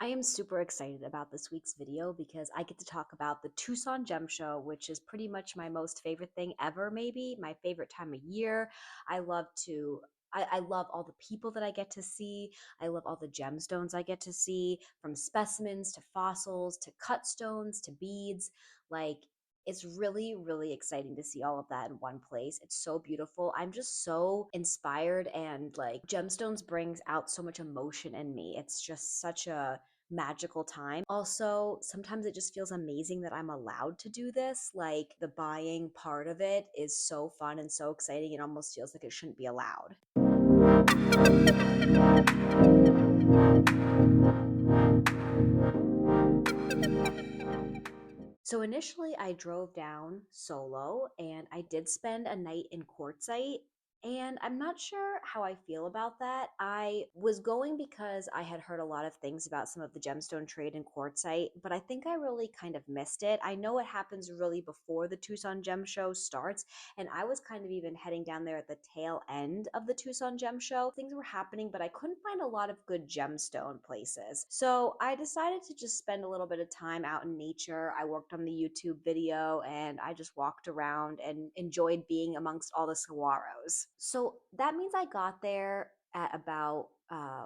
I am super excited about this week's video because I get to talk about the Tucson Gem Show, which is pretty much my most favorite thing ever, maybe my favorite time of year. I love to I love all the people that I get to see. I love all the gemstones I get to see, from specimens to fossils to cut stones to beads. Like, it's really, really exciting to see all of that in one place. It's so beautiful. I'm just so inspired, and like, gemstones brings out so much emotion in me. It's just such a magical time. Also, sometimes it just feels amazing that I'm allowed to do this. Like, the buying part of it is so fun and so exciting. It almost feels like it shouldn't be allowed. So initially, I drove down solo and I did spend a night in Quartzsite. And I'm not sure how I feel about that. I was going because I had heard a lot of things about some of the gemstone trade in Quartzsite, but I think I really kind of missed it. I know it happens really before the Tucson Gem Show starts, and I was kind of even heading down there at the tail end of the Tucson Gem Show. Things were happening, but I couldn't find a lot of good gemstone places. So I decided to just spend a little bit of time out in nature. I worked on the YouTube video and I just walked around and enjoyed being amongst all the saguaros. So that means I got there at about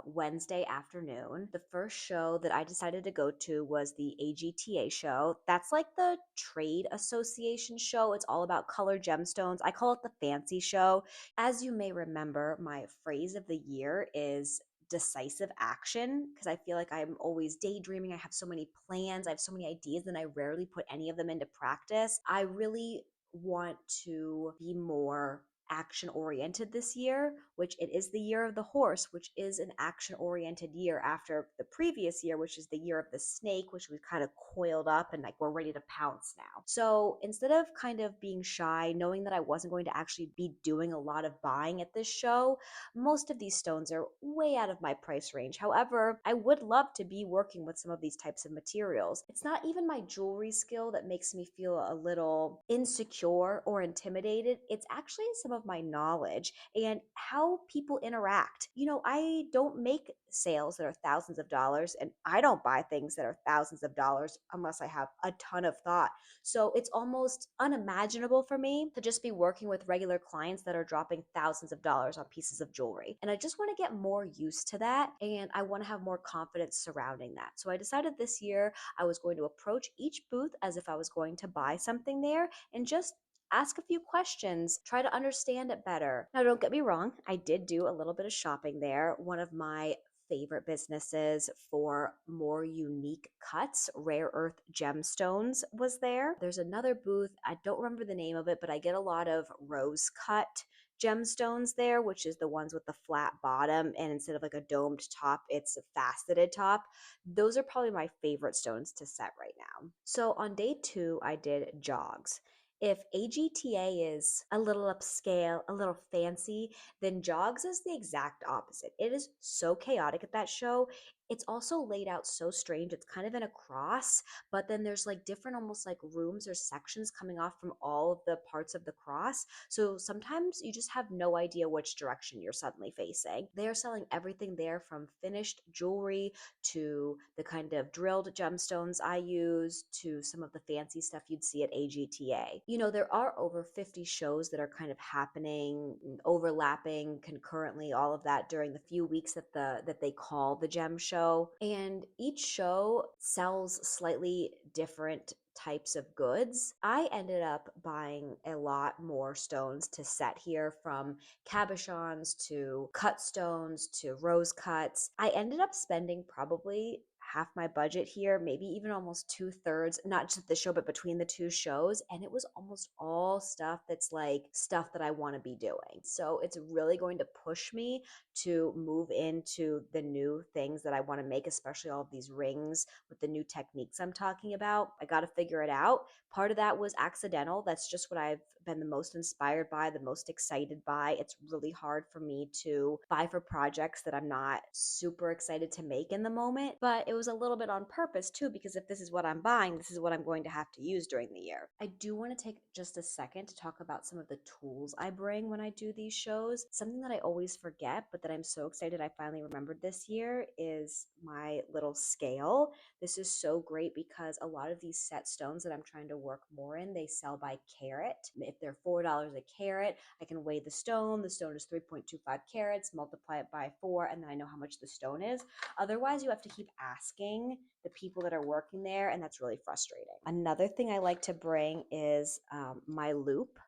Wednesday afternoon. The first show that I decided to go to was the AGTA show. That's like the trade association show. It's all about colored gemstones. I call it the fancy show. As you may remember, my phrase of the year is decisive action, because I feel like I'm always daydreaming. I have so many plans, I have so many ideas, and I rarely put any of them into practice. I really want to be more action oriented this year, which it is the year of the horse, which is an action oriented year after the previous year, which is the year of the snake, which we've kind of coiled up and like we're ready to pounce now. So instead of kind of being shy, knowing that I wasn't going to actually be doing a lot of buying at this show, most of these stones are way out of my price range. However, I would love to be working with some of these types of materials. It's not even my jewelry skill that makes me feel a little insecure or intimidated. It's actually some of my knowledge and how people interact. I don't make sales that are thousands of dollars, and I don't buy things that are thousands of dollars unless I have a ton of thought. So it's almost unimaginable for me to just be working with regular clients that are dropping thousands of dollars on pieces of jewelry. And I just want to get more used to that, and I want to have more confidence surrounding that. So I decided this year I was going to approach each booth as if I was going to buy something there and just ask a few questions, try to understand it better. Now, don't get me wrong, I did do a little bit of shopping there. One of my favorite businesses for more unique cuts, rare earth gemstones, was there. There's another booth, I don't remember the name of it, but I get a lot of rose cut gemstones there, which is the ones with the flat bottom, and instead of like a domed top, it's a faceted top. Those are probably my favorite stones to set right now. So on day 2, I did jogs. If AGTA is a little upscale, a little fancy, then Jogs is the exact opposite. It is so chaotic at that show. It's also laid out so strange. It's kind of in a cross, but then there's like different, almost like rooms or sections coming off from all of the parts of the cross. So sometimes you just have no idea which direction you're suddenly facing. They're selling everything there, from finished jewelry to the kind of drilled gemstones I use to some of the fancy stuff you'd see at AGTA. There are over 50 shows that are kind of happening, overlapping concurrently, all of that during the few weeks that they call the Gem Show. And each show sells slightly different types of goods. I ended up buying a lot more stones to set here, from cabochons to cut stones to rose cuts. I ended up spending probably half my budget here, maybe even almost 2/3, not just at the show, but between the two shows. And it was almost all stuff that's like stuff that I want to be doing. So it's really going to push me to move into the new things that I want to make, especially all of these rings with the new techniques I'm talking about. I got to figure it out. Part of that was accidental. That's just what I've been the most inspired by, the most excited by. It's really hard for me to buy for projects that I'm not super excited to make in the moment, but it was a little bit on purpose too, because if this is what I'm buying, this is what I'm going to have to use during the year. I do want to take just a second to talk about some of the tools I bring when I do these shows. Something that I always forget, but that I'm so excited I finally remembered this year is my little scale. This is so great because a lot of these set stones that I'm trying to work more in, they sell by carat. If they're $4 a carat, I can weigh the stone. The stone is 3.25 carats, multiply it by 4, and then I know how much the stone is. Otherwise, you have to keep asking the people that are working there, and that's really frustrating. Another thing I like to bring is my loop,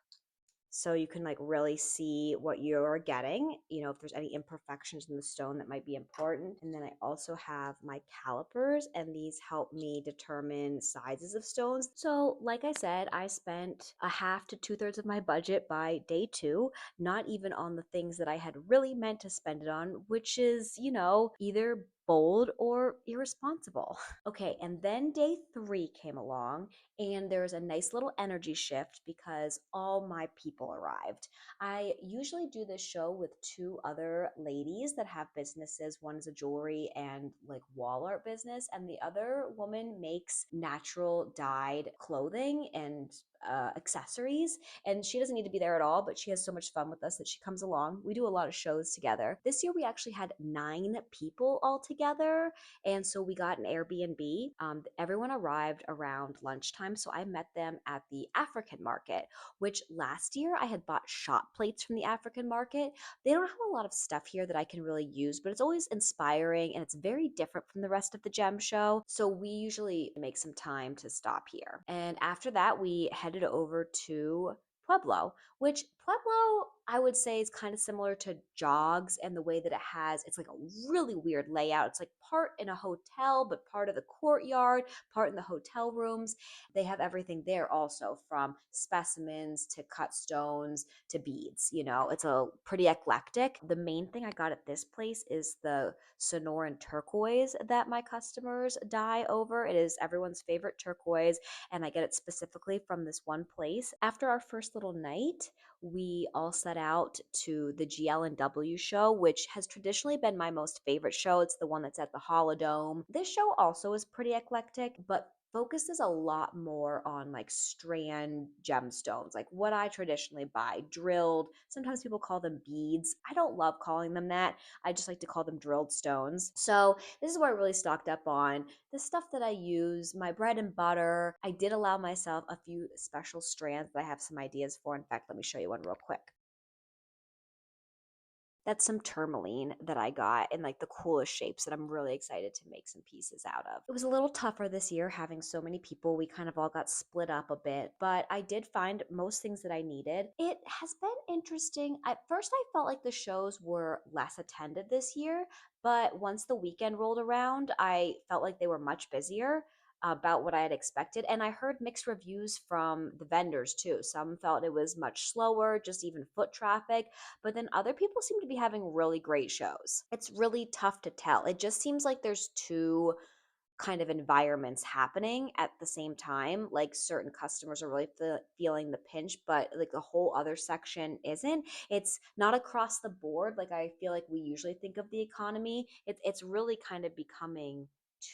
so you can like really see what you're getting, if there's any imperfections in the stone that might be important. And then I also have my calipers, and these help me determine sizes of stones. So like I said, I spent a half to 2/3 of my budget by day 2, not even on the things that I had really meant to spend it on, which is, either bold or irresponsible. Okay, and then day 3 came along, and there's a nice little energy shift because all my people arrived. I usually do this show with 2 other ladies that have businesses. One is a jewelry and like wall art business, and the other woman makes natural dyed clothing and accessories. And she doesn't need to be there at all, but she has so much fun with us that she comes along. We do a lot of shows together. This year we actually had 9 people all together, and so we got an Airbnb. Everyone arrived around lunchtime, so I met them at the African market, which last year I had bought shot plates from the African market. They don't have a lot of stuff here that I can really use, but it's always inspiring and it's very different from the rest of the gem show. So we usually make some time to stop here. And after that, we headed over to Pueblo, which Pueblo I would say is kind of similar to JOGS, and the way that it's like a really weird layout. It's like part in a hotel, but part of the courtyard, part in the hotel rooms. They have everything there also, from specimens to cut stones to beads. It's a pretty eclectic. The main thing I got at this place is the Sonoran turquoise that my customers die over. It is everyone's favorite turquoise, and I get it specifically from this one place. After our first little night, we all set out to the GL&W show, which has traditionally been my most favorite show. It's the one that's at the Holodome. This show also is pretty eclectic, but focuses a lot more on like strand gemstones, like what I traditionally buy, drilled. Sometimes people call them beads. I don't love calling them that. I just like to call them drilled stones. So this is where I really stocked up on the stuff that I use, my bread and butter. I did allow myself a few special strands that I have some ideas for. In fact, let me show you one real quick. That's some tourmaline that I got in like the coolest shapes that I'm really excited to make some pieces out of. It was a little tougher this year having so many people. We kind of all got split up a bit, but I did find most things that I needed. It has been interesting. At first, I felt like the shows were less attended this year, but once the weekend rolled around, I felt like they were much busier about what I had expected. And I heard mixed reviews from the vendors too. Some felt it was much slower, just even foot traffic, but then other people seem to be having really great shows. It's really tough to tell. It just seems like there's two kind of environments happening at the same time. Like certain customers are really feeling the pinch, but like the whole other section isn't. It's not across the board like I feel like we usually think of the economy. It's really kind of becoming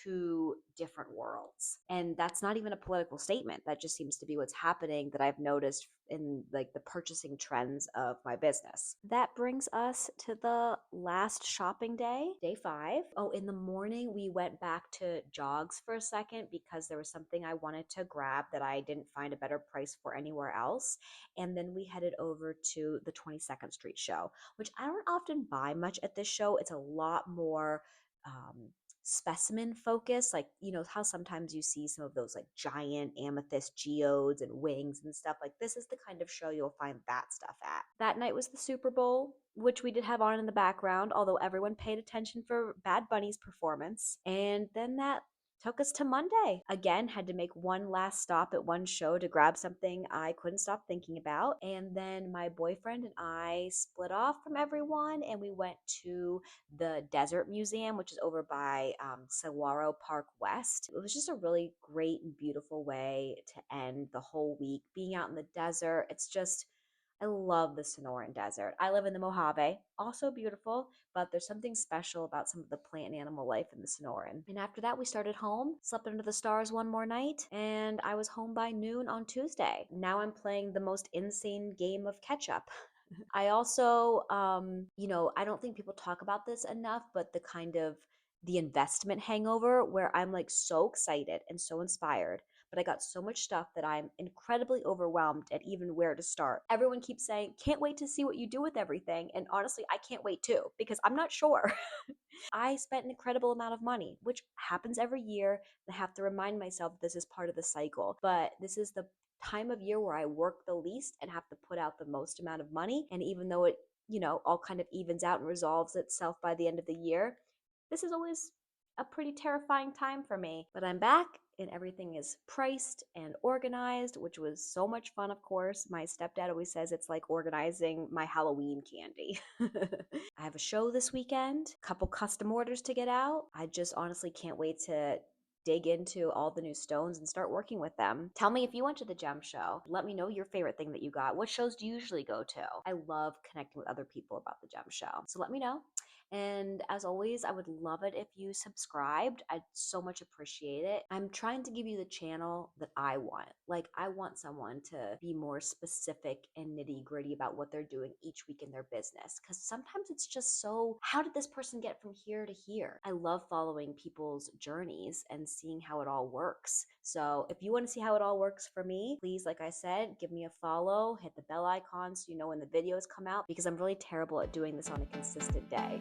two different worlds. And that's not even a political statement. That just seems to be what's happening that I've noticed in like the purchasing trends of my business. That brings us to the last shopping day, day 5. Oh, in the morning we went back to JOGS for a second because there was something I wanted to grab that I didn't find a better price for anywhere else. And then we headed over to the 22nd Street show, which I don't often buy much at this show. It's a lot more specimen focus, like how sometimes you see some of those like giant amethyst geodes and wings and stuff. Like this is the kind of show you'll find that stuff at. That night was the Super Bowl, which we did have on in the background, although everyone paid attention for Bad Bunny's performance. And then that took us to Monday. Again, had to make one last stop at one show to grab something I couldn't stop thinking about. And then my boyfriend and I split off from everyone, and we went to the Desert Museum, which is over by Saguaro Park West. It was just a really great and beautiful way to end the whole week. Being out in the desert, it's just I love the Sonoran Desert. I live in the Mojave, also beautiful, but there's something special about some of the plant and animal life in the Sonoran. And after that, we started home, slept under the stars one more night, and I was home by noon on Tuesday. Now I'm playing the most insane game of catch up. I also, I don't think people talk about this enough, but the investment hangover where I'm like so excited and so inspired, but I got so much stuff that I'm incredibly overwhelmed at even where to start. Everyone keeps saying, can't wait to see what you do with everything. And honestly, I can't wait too, because I'm not sure. I spent an incredible amount of money, which happens every year. I have to remind myself this is part of the cycle, but this is the time of year where I work the least and have to put out the most amount of money. And even though it, all kind of evens out and resolves itself by the end of the year, this is always a pretty terrifying time for me. But I'm back and everything is priced and organized, which was so much fun, of course. My stepdad always says it's like organizing my Halloween candy. I have a show this weekend, a couple custom orders to get out. I just honestly can't wait to dig into all the new stones and start working with them. Tell me if you went to the Gem Show. Let me know your favorite thing that you got. What shows do you usually go to? I love connecting with other people about the Gem Show. So let me know. And as always, I would love it if you subscribed. I'd so much appreciate it. I'm trying to give you the channel that I want. Like, I want someone to be more specific and nitty gritty about what they're doing each week in their business. Because sometimes it's just so, how did this person get from here to here? I love following people's journeys and seeing how it all works. So if you want to see how it all works for me, please, like I said, give me a follow, hit the bell icon so you know when the videos come out, because I'm really terrible at doing this on a consistent day.